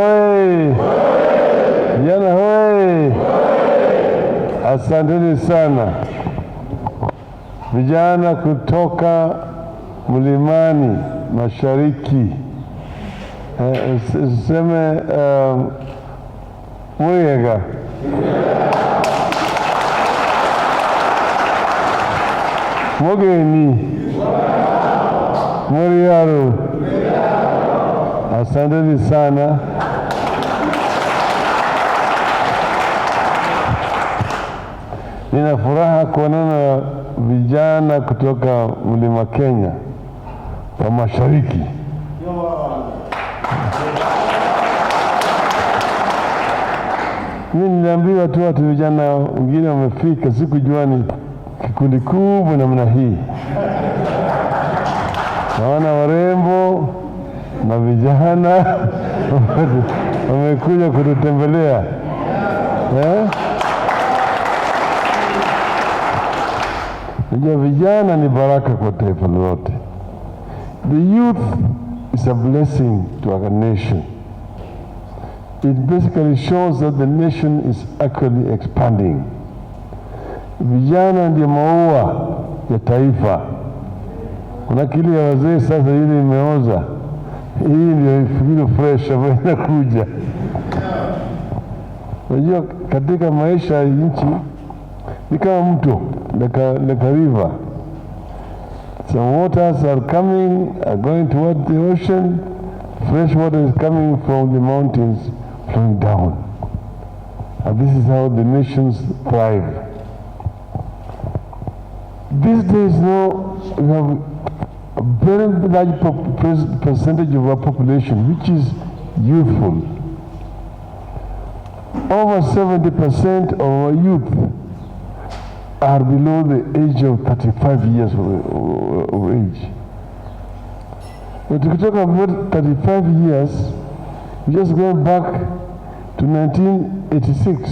Hoi! Vijana hoi! Asanteni sana vijana kutoka Mlimani Mashariki, seme Muyega, Mogeni, Muriaru. Asanteni sana. Nina furaha kuonana vijana kutoka Mlima Kenya wa Mashariki. Mimi niliambiwa tu watu vijana wengine wamefika, sikujua ni kikundi kubwa namna hii. Naona warembo na vijana wamekuja kututembelea. Vijana ni baraka kwa taifa lote. The youth is a blessing to our nation. It basically shows that the nation is actually expanding. Vijana ndio maua ya taifa. Kuna kile ya wazee sasa ile imeoza. Hii ndio ile fresh ambayo inakuja. Unajua katika maisha ya nchi ni kama mto, like a river. Some waters are going toward the ocean. Fresh water is coming from the mountains, flowing down. And this is how the nations thrive. These days, we have a very large percentage of our population which is youthful. Over 70% of our youth are below the age of 35 years of age. But if you talk about 35 years, just going back to 1986.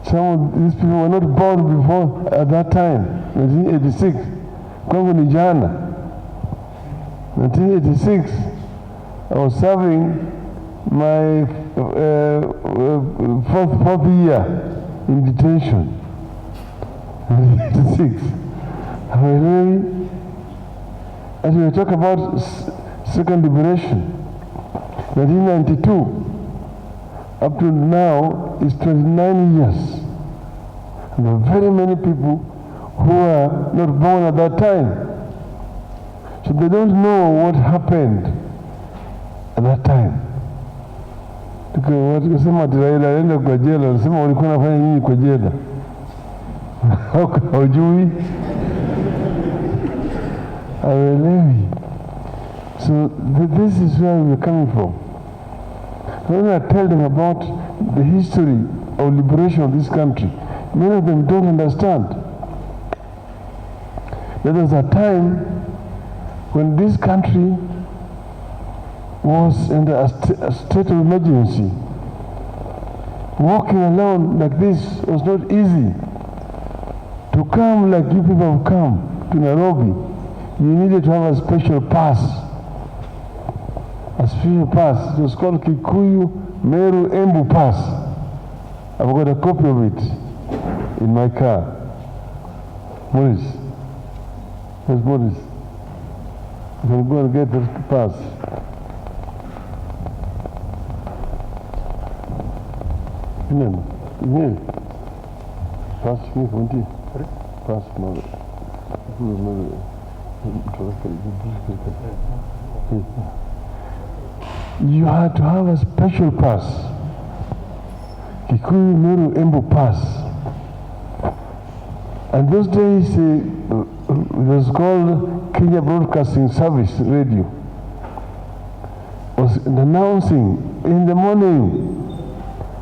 Some of these people were not born before at that time, 1986. Kwangu ni jana. 1986, I was serving my fourth year in detention. 1986. As we talk about second liberation, 1992, up to now is 29 years. And there are very many people who are not born at that time. So they don't know what happened at that time. Tukasema Raila alienda kwa jela, nasema ulikuwa unafanya nini kwa jela? Haujui? Hawelewi. So this is where we're coming from. When I tell them about the history of liberation of this country, many of them don't understand. There was a time when this country was in a state of emergency. Walking alone like this was not easy. To come like you people have come to Nairobi, you needed to have a special pass. A special pass. It was called Kikuyu Meru Embu Pass. I've got a copy of it in my car. Maurice. Where's Maurice? You can go and get the pass. Pass me from tea. Pass mother. You had to have a special pass. Kikuyu Meru Embu Pass. And those days it was called Kenya Broadcasting Service Radio. Was announcing in the morning,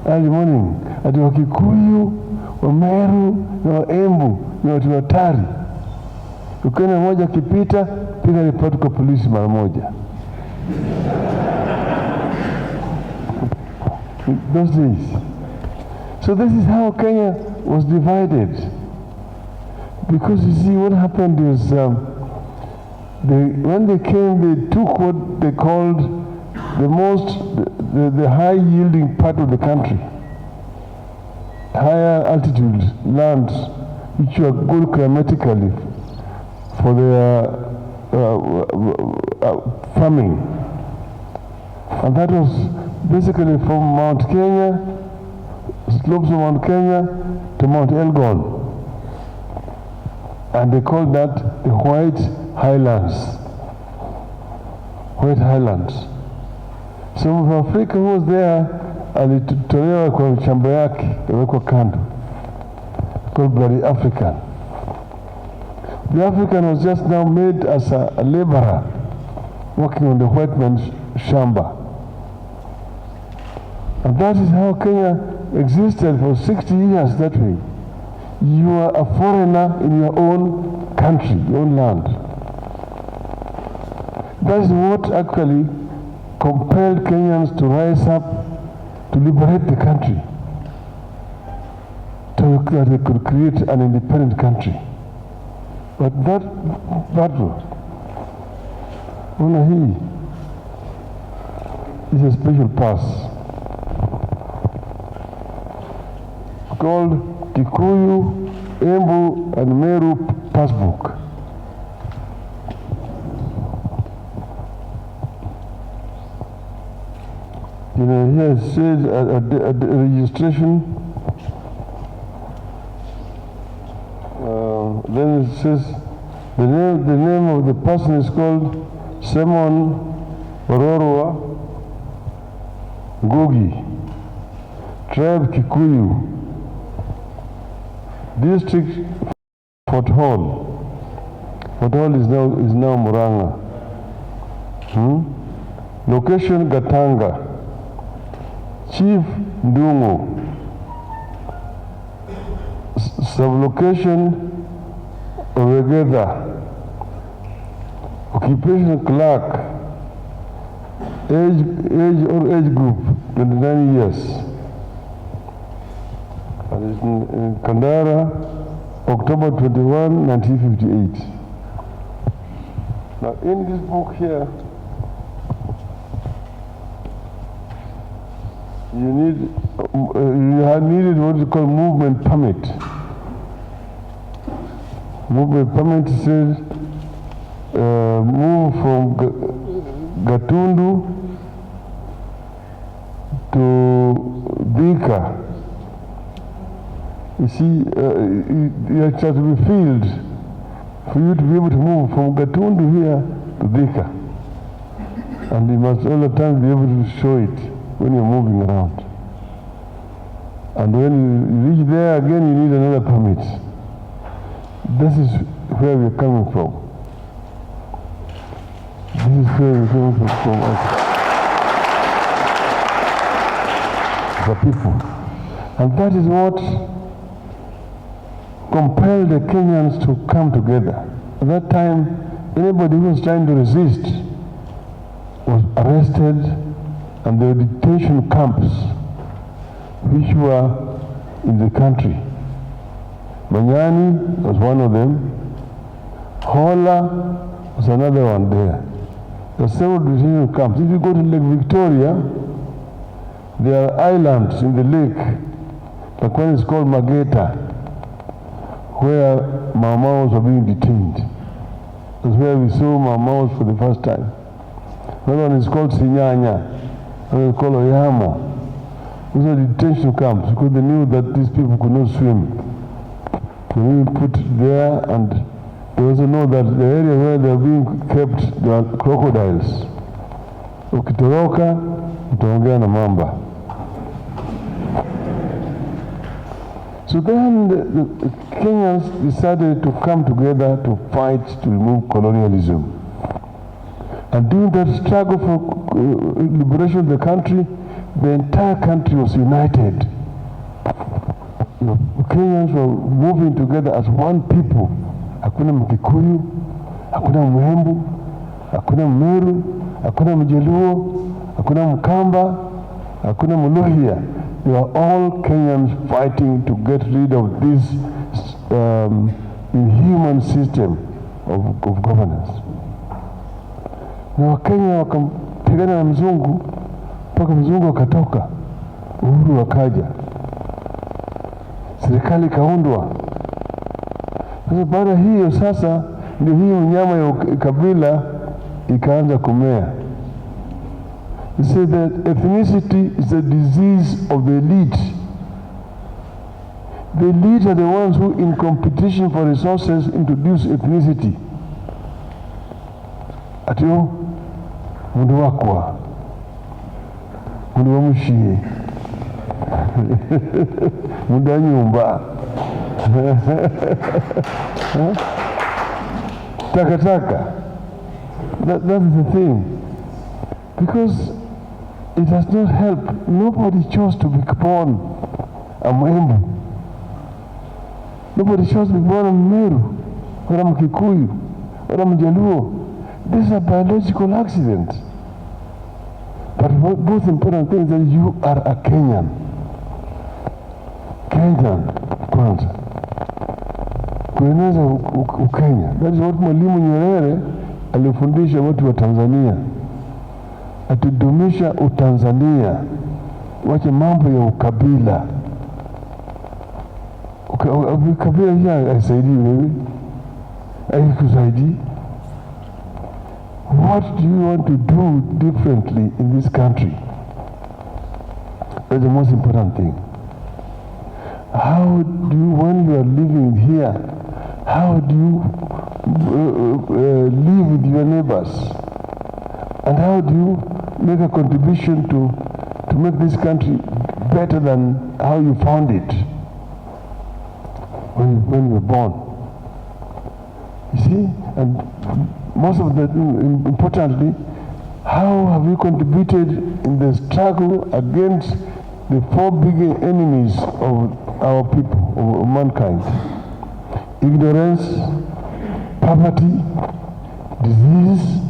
early morning, ati Wakikuyu, Wameru na Waembu ni watu hatari. Ukiona mmoja kipita, piga ripoti kwa polisi mara moja. Those days. So this is how Kenya was divided. Because you see, what happened is when they came, they took what they called the high yielding part of the country, higher altitude lands which are good climatically for their farming. And that was basically from Mount Kenya, slopes of Mount Kenya to Mount Elgon. And they called that the White Highlands. White Highlands. Some of Africa who was there alitolewa kwa shamba yake, yawekwa kando, called Bloody African. The African was just now made as a laborer working on the white man's shamba. And that is how Kenya existed for 60 years that way. You are a foreigner in your own country, your own land. That is what actually compelled Kenyans to rise up to liberate the country, so that they could create an independent country. But that battle, Unahi, is a special pass called Kikuyu, Embu, and Meru Passbook. You know, here it says a registration. Then it says the name of the person is called Simon Ororwa Ngugi, tribe Kikuyu, district Fort Hall. Fort Hall is now Murang'a. Location Gatanga. Chief Ndungu. Sublocation Regeda. Occupation clerk. Age group 29 years. And it's in Kandara, October 21, 1958. Now in this book here, you have needed what you call movement permit. Movement permit says move from Gatundu to Bika. You see, you have to be filled for you to be able to move from Gatundu here to Bika. And you must all the time be able to show it when you're moving around. And when you reach there again, you need another permit. This is where we're coming from. This is where we're coming from us, the people. And that is what compelled the Kenyans to come together. At that time, anybody who was trying to resist was arrested, and there were detention camps which were in the country. Manyani was one of them. Hola was another one there. There are several detention camps. If you go to Lake Victoria, there are islands in the lake. Like one is called Mageta, where Mamaos were being detained. That's where we saw Mamaos for the first time. Another one is called Sinyanya. Another is called Oyamo. Those are detention camps because they knew that these people could not swim. They were put there, and they also know that the area where they are being kept, there are crocodiles. Ukitoroka, utaongea na mamba. So then the Kenyans decided to come together to fight to remove colonialism. And during that struggle for liberation of the country, the entire country was united. The Kenyans were moving together as one people. Hakuna Mkikuyu, hakuna Mhembu, hakuna Mmeru, hakuna Mjaluo, hakuna Mkamba, hakuna Muluhya. They are all Kenyans fighting to get rid of this inhuman system of governance. Now Kenya were wakapigana na mzungu mpaka mzungu akatoka, uhuru akaja, serikali ikaundwa. Sasa baada hiyo sasa ndio hii mnyama ya kabila ikaanza kumea. They say that ethnicity is a disease of the elite. The elite are the ones who, in competition for resources, introduce ethnicity. Atio mundu wakwa, mundu wa mushie, mundu wa nyumba, takataka. That is the thing. Because it has not helped. Nobody chose to be born a Mwembu. Nobody chose to be born a Mmeru, or a Mkikuyu, or a Mjaluo. This is a biological accident. But most important thing is that you are a Kenyan. Kenyan, kwanza. Kueneza Ukenya. That is what Mwalimu Nyerere alifundisha watu wa Tanzania. Atudumisha utanzania, wache mambo ya ukabila. Ukabila hii haisaidii wewe, haikusaidii. What do you want to do differently in this country? That's the most important thing. How do you, when you are living here, how do you live with your neighbors? And how do you make a contribution to make this country better than how you found it when you were born? You see? And most of the, importantly, how have you contributed in the struggle against the 4 big enemies of our people, of mankind? Ignorance, poverty, disease,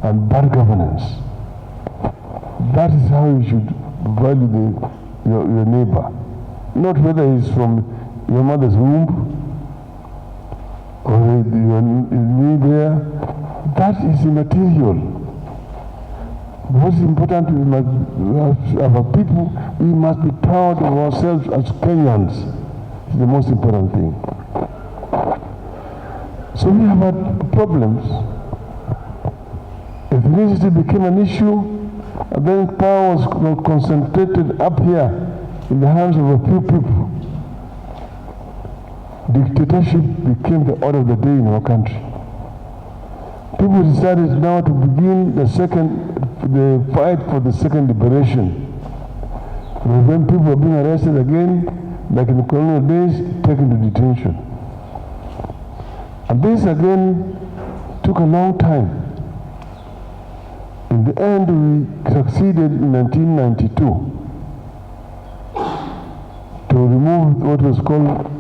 and bad governance. That is how you should value your neighbor. Not whether he's from your mother's womb or you are there. That is immaterial. What's important, we must, our people, we must be proud of ourselves as Kenyans. It's the most important thing. So we have had problems. Ethnicity became an issue, and then power was concentrated up here in the hands of a few people. Dictatorship became the order of the day in our country. People decided now to begin the fight for the second liberation. When people were being arrested again, like in the colonial days, taken to detention. And this again took a long time. In the end, we succeeded in 1992 to remove what was called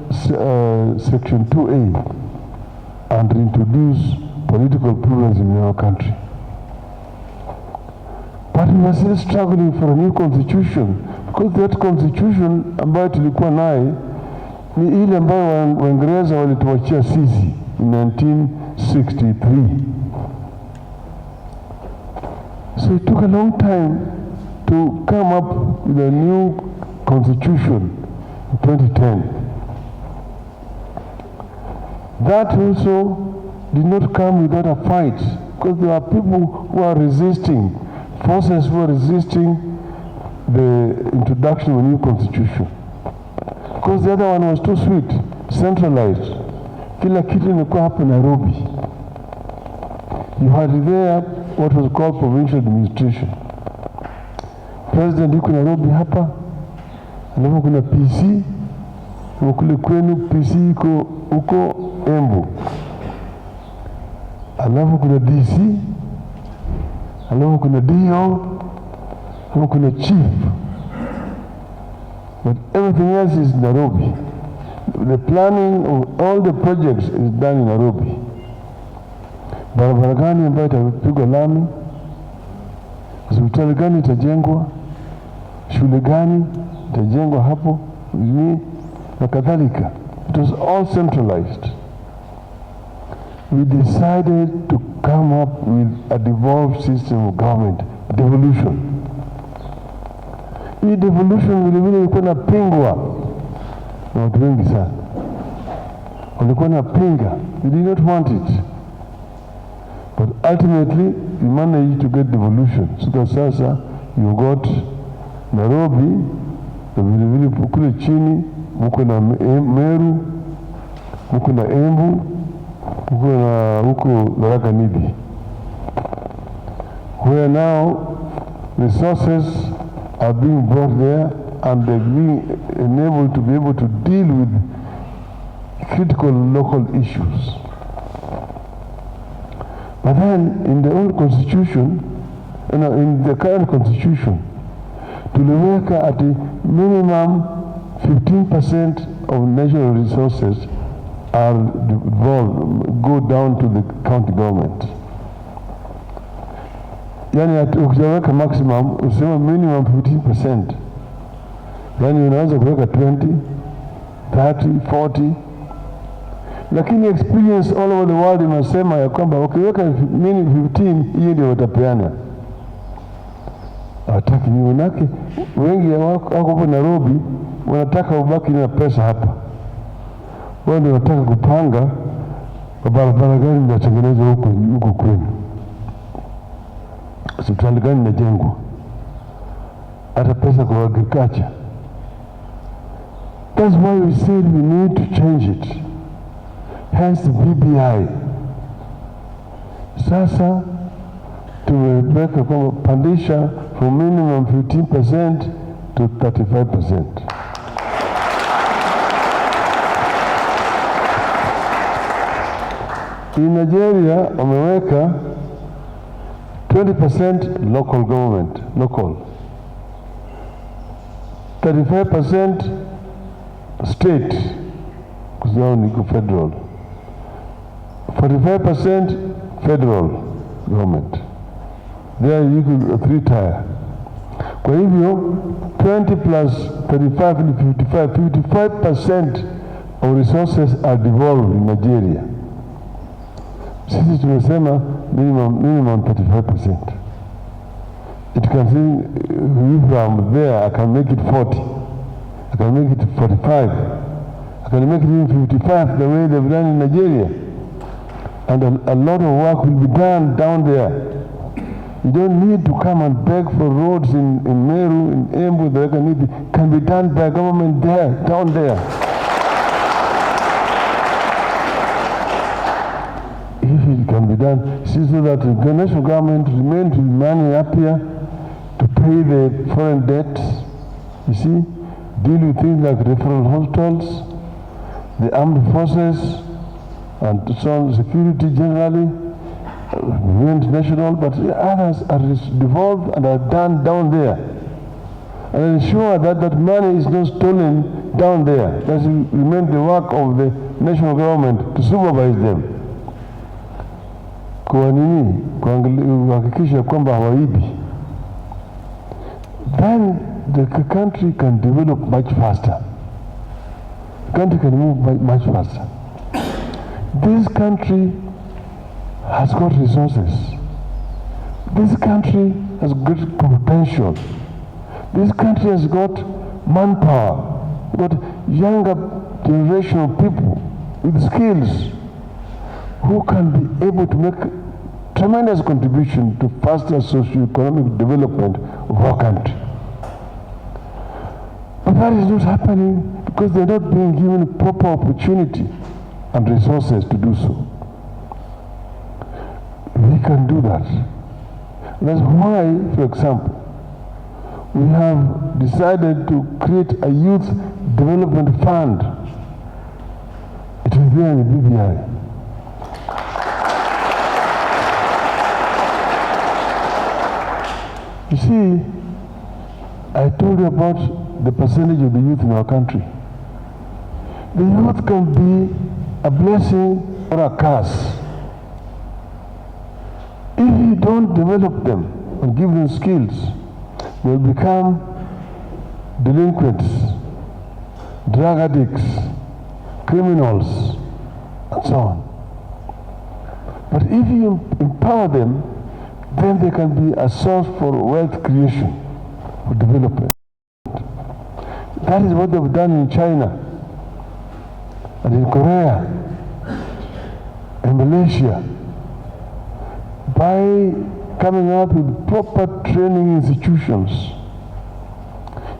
Section 2A and reintroduce political pluralism in our country. But we were still struggling for a new constitution, because that constitution ambayo tulikuwa naye ni ile ambayo Waingereza walituachia sisi in 1963. So it took a long time to come up with a new constitution in 2010. That also did not come without a fight, because there are people who are resisting, forces who are resisting the introduction of a new constitution. Because the other one was too sweet, centralized. Kila kitu ilikuwa hapa Nairobi. You had there what was called provincial administration. President yuko Nairobi hapa, alafu kuna PC, kule kwenu PC iko huko Embu. Alafu kuna DC, alafu kuna DO, alafu kuna chief. But everything else is Nairobi. The planning of all the projects is done in Nairobi. Barabara gani ambayo itapigwa lami, hospitali gani itajengwa, shule gani itajengwa hapo, na kadhalika. It was all centralized. We decided to come up with a devolved system of government devolution. Hii devolution vilevile ilikuwa inapingwa na watu wengi sana. Walikuwa inapinga. They did not want it. But ultimately, we managed to get devolution. So sasa, you got Nairobi, na vilevile kule chini, muko na Meru, muko na Embu, muko na huko Tharaka Nithi, where now resources are being brought there and they're being enabled to be able to deal with critical local issues. But then in the old constitution, in the current constitution, tuliweka at a minimum 15% of national resources are devolved, go down to the county government. Yani ukiweka maximum, usema minimum 15%. Yani unaweza kuweka 20, 30, 40. Lakini experience all over the world inasema ya kwamba ukiweka minimum 15, hiyo ndio watapeana. Hataki ni wanake wengi wako hapo Nairobi wanataka ubaki na pesa hapa. Wao ndio wanataka kupanga barabara gani inatengenezwa huko kwenu. Hospitali gani inajengwa. Hata pesa kwa agriculture. That's why we said we need to change it. Hence the BBI. Sasa tumeweka kwamba pandisha from minimum 15% to 35%. In Nigeria, wameweka 20% local government, local. 35% state, because now we go federal. 45% federal government. There you could 3-tier. Kwa hivyo 20 plus 35 and 55% of resources are devolved in Nigeria. Sisi tumesema minimum 35%. It can say if I'm there I can make it 40. I can make it 45. I can make it even 55 the way they've done in Nigeria. And a lot of work will be done down there. You don't need to come and beg for roads in Meru, in Embu, Tharaka Nithi. Can be done by government there, down there. If it can be done, see, so that the national government remains with money up here to pay the foreign debts, you see, deal with things like referral hospitals, the armed forces, and so on, security generally, national, but others are devolved and are done down there. And ensure that that money is not stolen down there. That remains the work of the national government to supervise them. Kwa nini? Kuhakikisha kwamba hawaibi. Then the country can develop much faster. The country can move much faster. This country has got resources. This country has great potential. This country has got manpower, got younger generation of people with skills who can be able to make tremendous contribution to faster socio-economic development of our country. But that is not happening because they're not being given proper opportunity and resources to do so. We can do that. That's why, for example, we have decided to create a youth development fund. It is there in the BBI. You see, I told you about the percentage of the youth in our country. The youth can be a blessing or a curse. If you don't develop them and give them skills, they'll become delinquents, drug addicts, criminals, and so on. But if you empower them, then they can be a source for wealth creation, for development. That is what they've done in China, and in Korea, and Malaysia, by coming up with proper training institutions.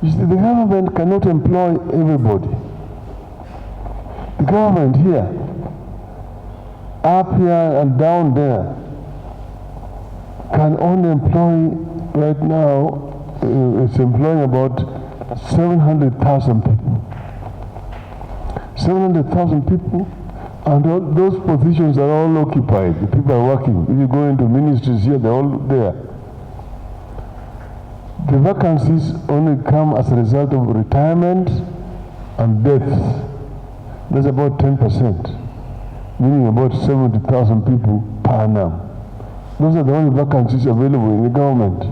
You see, the government cannot employ everybody. The government here, up here and down there, can only employ right now, it's employing about 700,000 people. 700,000 people, and all those positions are all occupied. The people are working. If you go into ministries here, they're all there. The vacancies only come as a result of retirement and death. That's about 10%, meaning about 70,000 people per annum. Those are the only vacancies available in the government.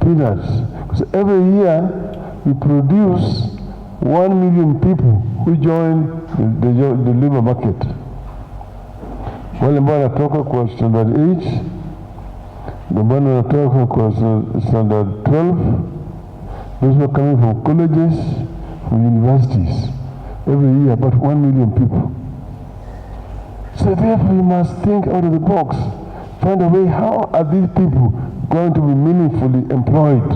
Peanuts. Because every year we produce 1 million people who join the labor market. Wale ambao wanatoka kwa standard 8, ambao wanatoka kwa standard 12, those who are coming from colleges, from universities. Every year about 1 million people. So therefore you must think out of the box. Find a way, how are these people going to be meaningfully employed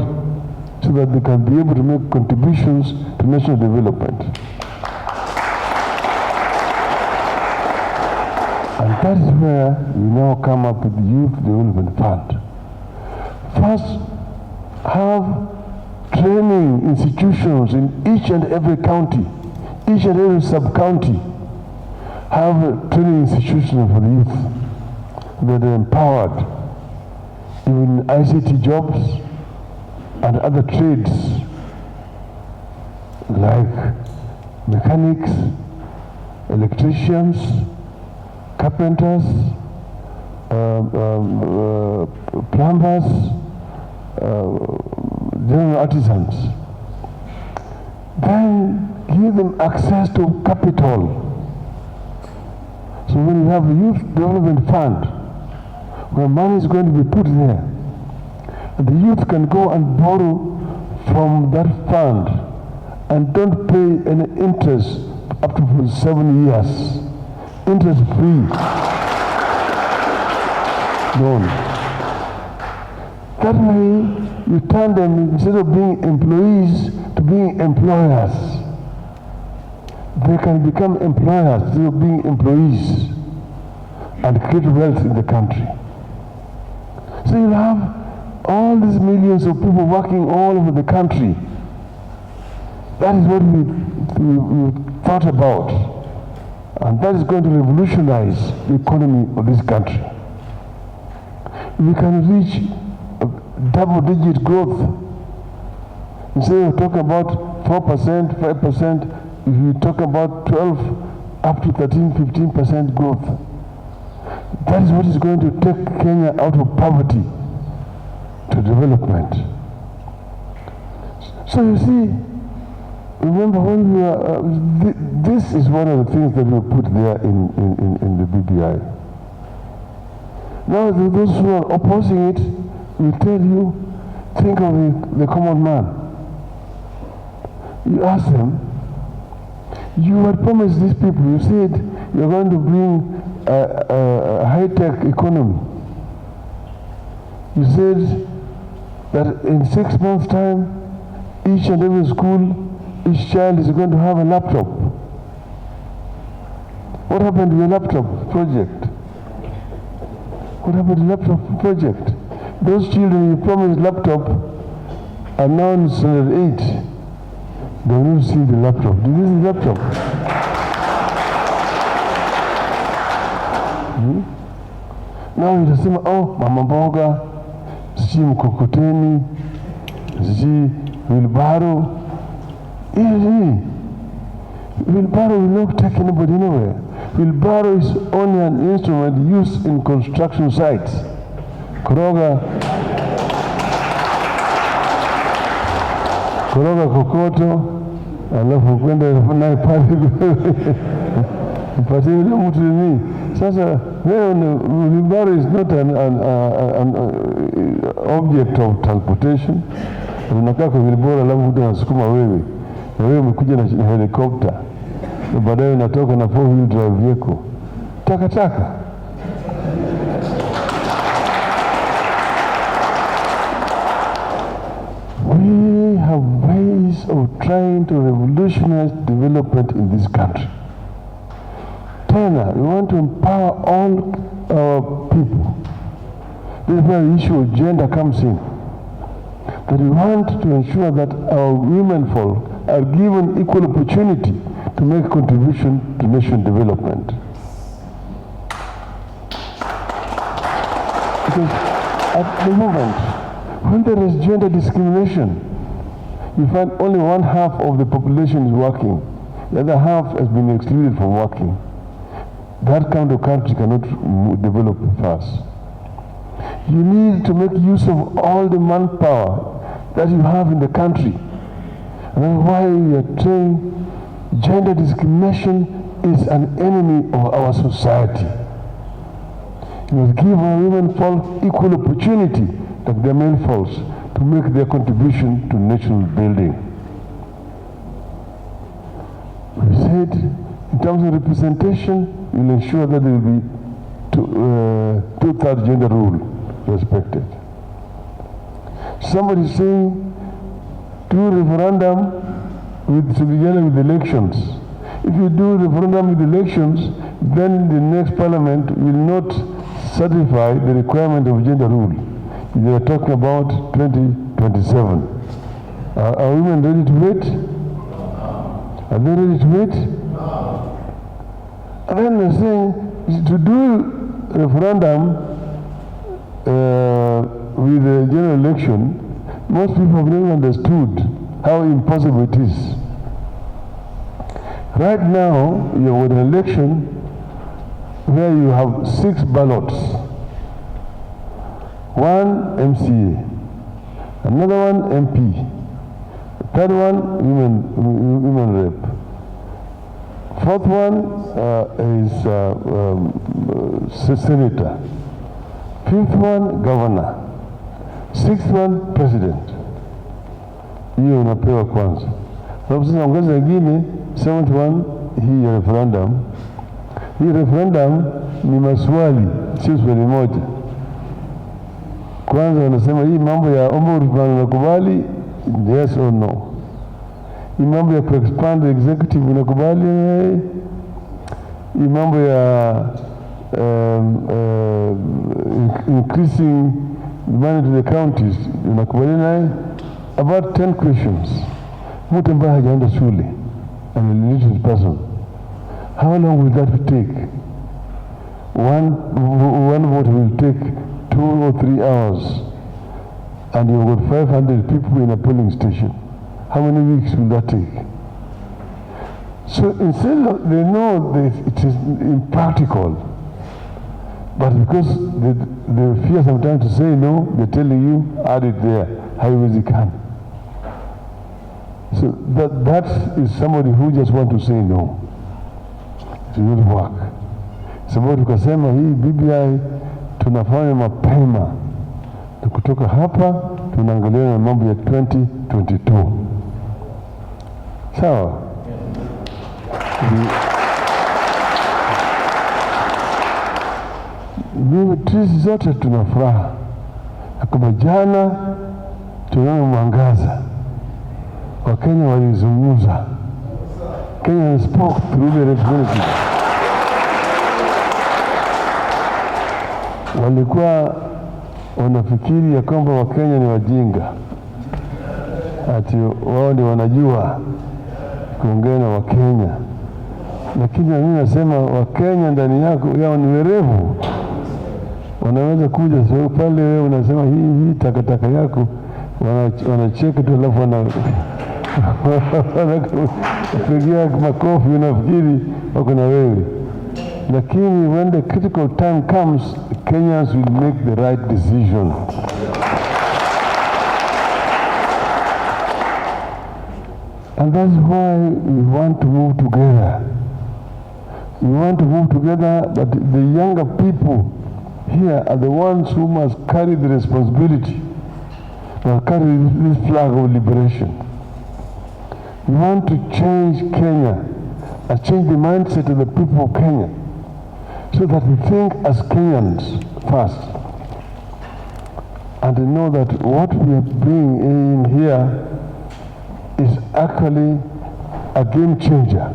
so that they can be able to make contributions to national development. And that is where we now come up with the Youth Development Fund. First, have training institutions in each and every county, each and every sub-county. Have training institutions for the youth that are empowered, even ICT jobs and other trades like mechanics, electricians, carpenters, plumbers, general artisans. Then give them access to capital. So when you have a youth development fund, where money is going to be put there, and the youth can go and borrow from that fund and don't pay any interest up to 7 years. Interest free loan. That way you turn them, instead of being employees, to being employers. They can become employers instead of being employees and create wealth in the country. So you have all these millions of people working all over the country. That is what we thought about. And that is going to revolutionize the economy of this country. We can reach double-digit growth. Instead of talking about 4%, 5%, if you talk about 12 up to 13, 15% growth. That is what is going to take Kenya out of poverty to development. So you see, remember when we are, this is one of the things that we put there in the BBI. Now those who are opposing it will tell you, think of the common man. You ask them, you had promised these people, you said you're going to bring a high-tech economy. You said that in 6 months' time, each and every school, each child is going to have a laptop. What happened to your laptop project? What happened to the laptop project? Those children you promised laptop are now in standard 8. They don't see the laptop. Did you see the laptop? Now you just say, oh, mama mboga, siji mkokoteni, siji wheelbarrow. Wheelbarrow will not take anybody anywhere. Wheelbarrow is only an instrument used in construction sites. Koroga kokoto, alafu kwenda naye pale mpatie yule mtu nini. Sasa wheelbarrow is not an object of transportation. Unakaa kwa wheelbarrow alafu mtu anasukuma wewe, na wewe umekuja na helicopter, na baadaye unatoka na 4-wheel drive vehicle. Takataka. We have ways of trying to revolutionize development in this country. Tena, we want to empower all our people. This is where the issue of gender comes in. That we want to ensure that our women folk are given equal opportunity to make contribution to nation development. Because at the moment, when there is gender discrimination, you find only one half of the population is working. The other half has been excluded from working. That kind of country cannot develop fast. You need to make use of all the manpower that you have in the country. And that's why we are saying gender discrimination is an enemy of our society. You must give our women folk equal opportunity like their male folks to make their contribution to national building. We said in terms of representation, we'll ensure that there will be two-thirds gender rule respected. Somebody is saying do referendum together with elections. If you do referendum with elections, then the next parliament will not satisfy the requirement of gender rule. They are talking about 2027. Are women ready to wait? Are they ready to wait? And then they're saying to do referendum with the general election, most people have never understood how impossible it is. Right now, you're with an election where you have 6 ballots. One MCA, another one MP, third one women rep, fourth one is senator, fifth one governor, sixth one president. Hiyo unapewa kwanza. Alafu sasa ongeza nyingine 7th one hii ya referendum. Hii referendum ni maswali, sio swali moja. Kwanza wanasema hii mambo ya ombudsman unakubali, yes or no. Hii mambo ya expand executive unakubali, hii mambo ya increasing money to the counties unakubali naye. About 10 questions. Mtu ambaye hajaenda shule, an illiterate person. How long will that take? One vote will take 2 or 3 hours, and you've got 500 people in a polling station. How many weeks will that take? So instead of, they know that it is impractical, but because they fear sometimes to say no, they're telling you, add it there, how easy can. So that is somebody who just want to say no. It will not work. Somebody ukasema hii BBI tunafanya mapema, kutoka hapa tunaangalia na mambo ya 2022. Sawa? Sisi zote tuna furaha. Kama jana tunaona mwangaza. Wakenya walizungumza. Kenya spoke through the representatives. Walikuwa wanafikiri ya kwamba Wakenya ni wajinga, ati wao ndio wanajua kuongea na Wakenya. Lakini mimi nasema Wakenya ndani yao ni werevu. Wanaweza kuja sio pale wewe unasema hii takataka yako, wanacheka tu alafu wanapigia makofi, unafikiri wako na wewe. Lakini when the critical time comes, Kenyans will make the right decision. And that's why we want to move together. We want to move together, but the younger people here are the ones who must carry the responsibility, must carry this flag of liberation. We want to change Kenya and change the mindset of the people of Kenya so that we think as Kenyans first and to know that what we are bringing in here is actually a game changer.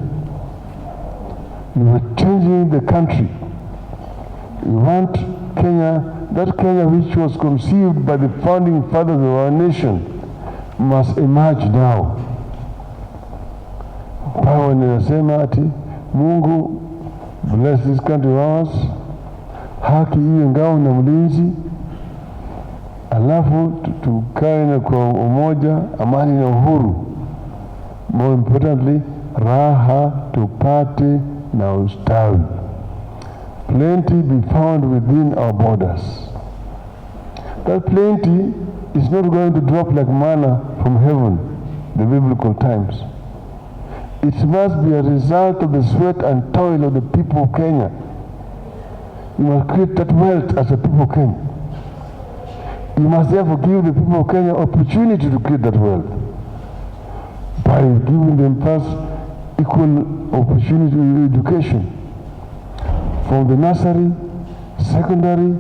We are changing the country. We want Kenya, that Kenya which was conceived by the founding fathers of our nation, must emerge now. Power ninasema ati Mungu bless this country of ours, haki iwe ngao na mlinzi, alafu tukae na kwa umoja, amani na uhuru. More importantly, raha tupate na ustawi. Plenty be found within our borders. That plenty is not going to drop like manna from heaven, the biblical times. It must be a result of the sweat and toil of the people of Kenya. You must create that wealth as a people of Kenya. You must therefore give the people of Kenya opportunity to create that wealth by giving them first equal opportunity to education from the nursery, secondary,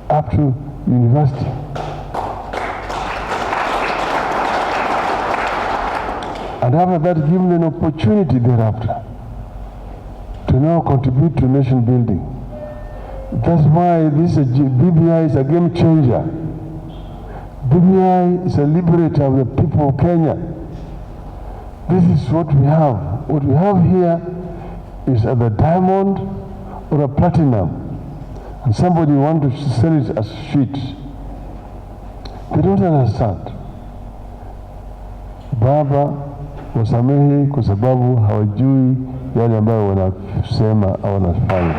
up to university. And after that, give them an opportunity thereafter to now contribute to nation building. That's why this BBI is a game changer. BBI is a liberator of the people of Kenya. This is what we have. What we have here is either diamond or a platinum. And somebody wants to sell it as sheets. They don't understand. Baba wasamehe kwa sababu hawajui yale ambayo wanasema au wanafanya.